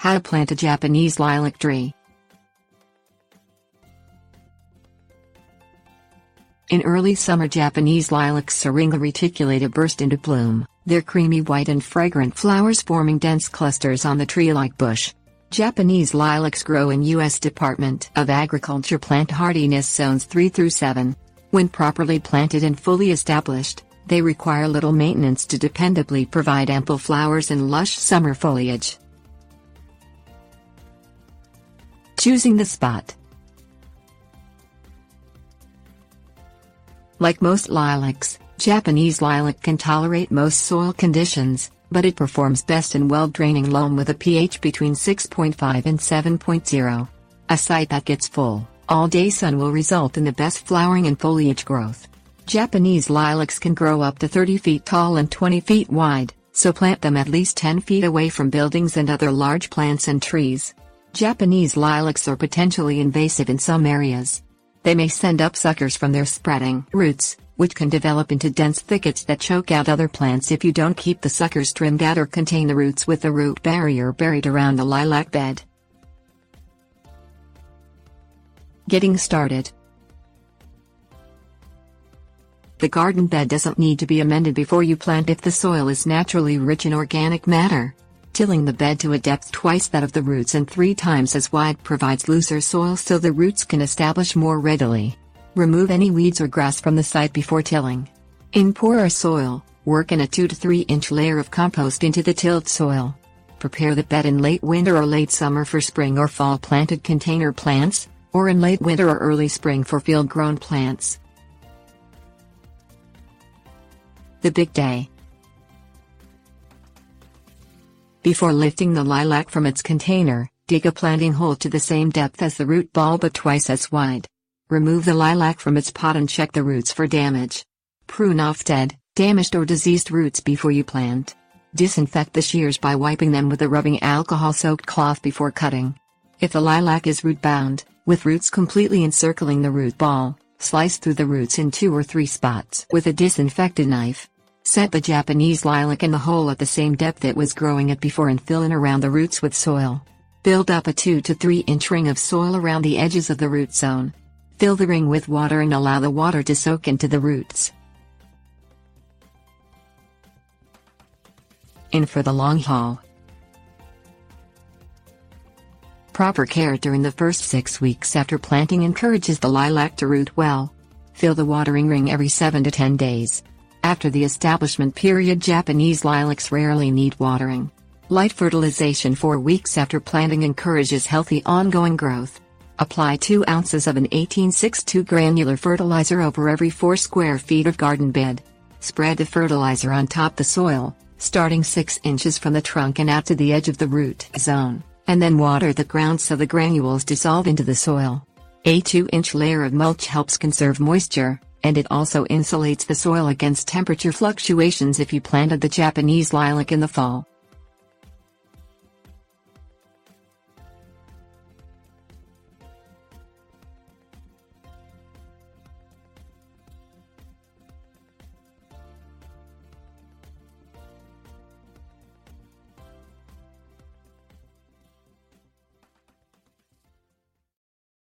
How to plant a Japanese lilac tree. In early summer, Japanese lilacs Syringa reticulata burst into bloom, their creamy white and fragrant flowers forming dense clusters on the tree-like bush. Japanese lilacs grow in U.S. Department of Agriculture plant hardiness zones 3 through 7. When properly planted and fully established, they require little maintenance to dependably provide ample flowers and lush summer foliage. Choosing the spot. Like most lilacs, Japanese lilac can tolerate most soil conditions, but it performs best in well-draining loam with a pH between 6.5 and 7.0. A site that gets full, all-day sun will result in the best flowering and foliage growth. Japanese lilacs can grow up to 30 feet tall and 20 feet wide, so plant them at least 10 feet away from buildings and other large plants and trees. Japanese lilacs are potentially invasive in some areas. They may send up suckers from their spreading roots, which can develop into dense thickets that choke out other plants if you don't keep the suckers trimmed out or contain the roots with a root barrier buried around the lilac bed. Getting started. The garden bed doesn't need to be amended before you plant if the soil is naturally rich in organic matter. Tilling the bed to a depth twice that of the roots and 3 times as wide provides looser soil so the roots can establish more readily. Remove any weeds or grass from the site before tilling. In poorer soil, work in a 2 to 3 inch layer of compost into the tilled soil. Prepare the bed in late winter or late summer for spring or fall planted container plants, or in late winter or early spring for field-grown plants. The big day. Before lifting the lilac from its container, dig a planting hole to the same depth as the root ball but twice as wide. Remove the lilac from its pot and check the roots for damage. Prune off dead, damaged or diseased roots before you plant. Disinfect the shears by wiping them with a rubbing alcohol-soaked cloth before cutting. If the lilac is root-bound, with roots completely encircling the root ball, slice through the roots in 2 or 3 spots with a disinfected knife. Set the Japanese lilac in the hole at the same depth it was growing at before and fill in around the roots with soil. Build up a 2 to 3 inch ring of soil around the edges of the root zone. Fill the ring with water and allow the water to soak into the roots. In for the long haul. Proper care during the first 6 weeks after planting encourages the lilac to root well. Fill the watering ring every 7 to 10 days. After the establishment period, Japanese lilacs rarely need watering. Light fertilization 4 weeks after planting encourages healthy ongoing growth. Apply 2 ounces of an 1862 granular fertilizer over every 4 square feet of garden bed. Spread the fertilizer on top the soil, starting 6 inches from the trunk and out to the edge of the root zone, and then water the ground so the granules dissolve into the soil. A 2-inch layer of mulch helps conserve moisture, and it also insulates the soil against temperature fluctuations if you planted the Japanese lilac in the fall.